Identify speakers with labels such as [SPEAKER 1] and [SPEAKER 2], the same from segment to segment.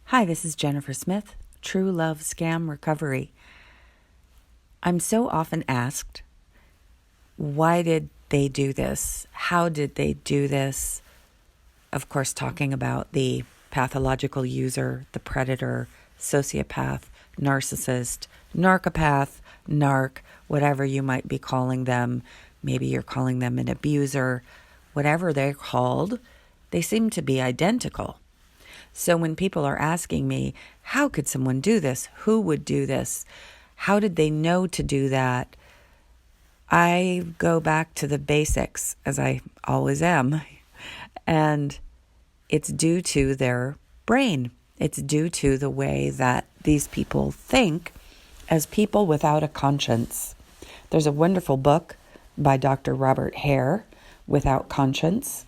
[SPEAKER 1] Hi, this is Jennifer Smith, True Love Scam Recovery. I'm so often asked, why did they do this? How did they do this? Of course, talking about the pathological user, the predator, sociopath, narcissist, narcopath, narc, whatever you might be calling them. Maybe you're calling them an abuser. Whatever they're called, they seem to be identical. So when people are asking me, how could someone do this? Who would do this? How did they know to do that? I go back to the basics, as I always am, and it's due to their brain. It's due to the way that these people think as people without a conscience. There's a wonderful book by Dr. Robert Hare, Without Conscience.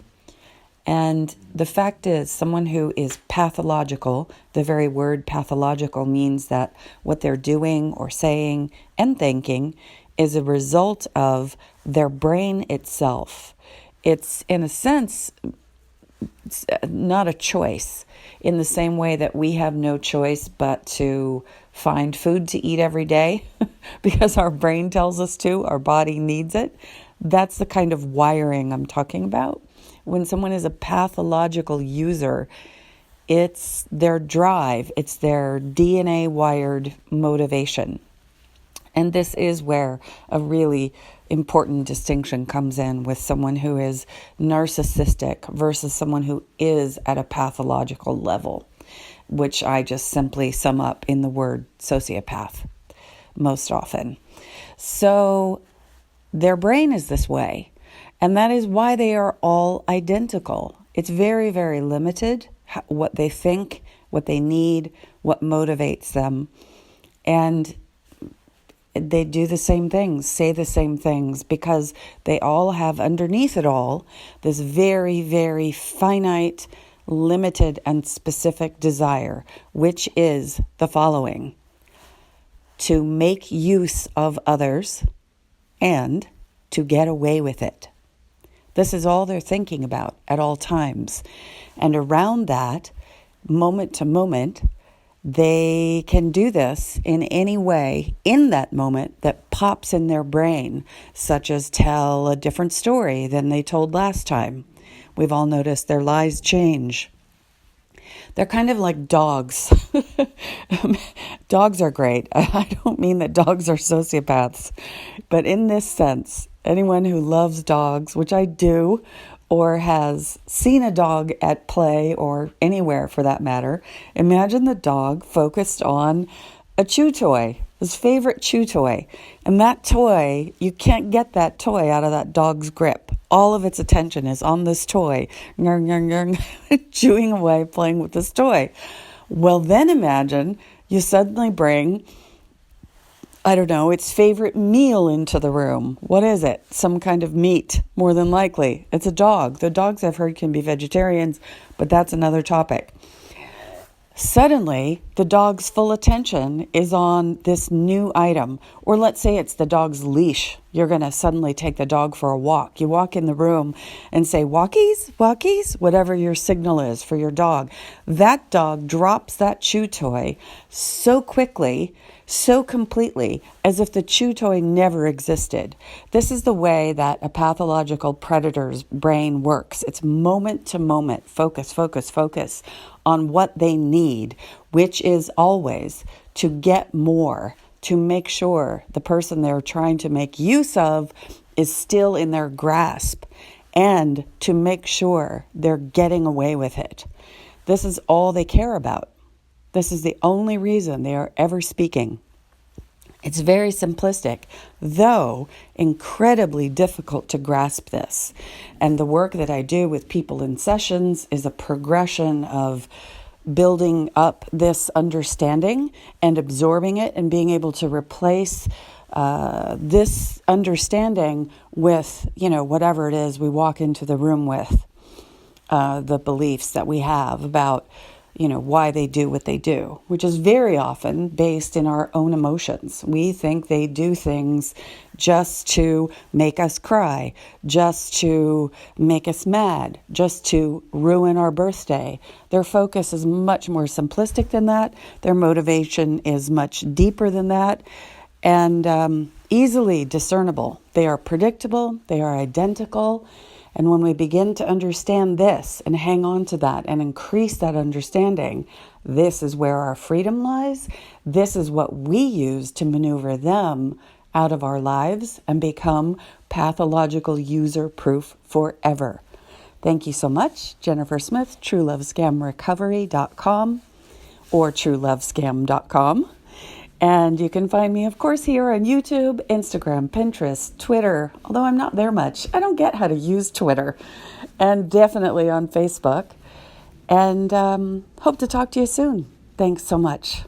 [SPEAKER 1] And the fact is, someone who is pathological, the very word pathological means that what they're doing or saying and thinking is a result of their brain itself. It's, in a sense, it's not a choice, in the same way that we have no choice but to find food to eat every day because our brain tells us to, our body needs it. That's the kind of wiring I'm talking about. When someone is a pathological user, it's their drive, it's their DNA wired motivation. And this is where a really important distinction comes in with someone who is narcissistic versus someone who is at a pathological level, which I just simply sum up in the word sociopath most often. So their brain is this way. And that is why they are all identical. It's very, very limited what they think, what they need, what motivates them. And they do the same things, say the same things, because they all have underneath it all this very, very finite, limited, and specific desire, which is the following: to make use of others and to get away with it. This is all they're thinking about at all times. And around that, moment to moment, they can do this in any way in that moment that pops in their brain, such as tell a different story than they told last time. We've all noticed their lies change. They're kind of like dogs. Dogs are great. I don't mean that dogs are sociopaths, but in this sense, anyone who loves dogs, which I do, or has seen a dog at play or anywhere for that matter, imagine the dog focused on a chew toy, his favorite chew toy. And that toy, you can't get that toy out of that dog's grip. All of its attention is on this toy, chewing away, playing with this toy. Well, then imagine you suddenly bring, I don't know, its favorite meal into the room. What is it? Some kind of meat, more than likely. It's a dog. The dogs, I've heard, can be vegetarians, but that's another topic. Suddenly, the dog's full attention is on this new item. Or let's say it's the dog's leash. You're going to suddenly take the dog for a walk. You walk in the room and say, walkies, walkies, whatever your signal is for your dog. That dog drops that chew toy so quickly, so completely, as if the chew toy never existed. This is the way that a pathological predator's brain works. It's moment to moment, focus, focus, focus on what they need, which is always to get more, to make sure the person they're trying to make use of is still in their grasp, and to make sure they're getting away with it. This is all they care about. This is the only reason they are ever speaking. It's very simplistic, though incredibly difficult to grasp this. And the work that I do with people in sessions is a progression of building up this understanding and absorbing it and being able to replace this understanding with, whatever it is we walk into the room with, the beliefs that we have about why they do what they do, which is very often based in our own emotions. We think they do things just to make us cry, just to make us mad, just to ruin our birthday. Their focus is much more simplistic than that. Their motivation is much deeper than that, and easily discernible. They are predictable, they are identical. And when we begin to understand this and hang on to that and increase that understanding, this is where our freedom lies. This is what we use to maneuver them out of our lives and become pathological user-proof forever. Thank you so much. Jennifer Smith, TrueLoveScamRecovery.com or TrueLoveScam.com. And you can find me, of course, here on YouTube, Instagram, Pinterest, Twitter, although I'm not there much. I don't get how to use Twitter. And definitely on Facebook. And hope to talk to you soon. Thanks so much.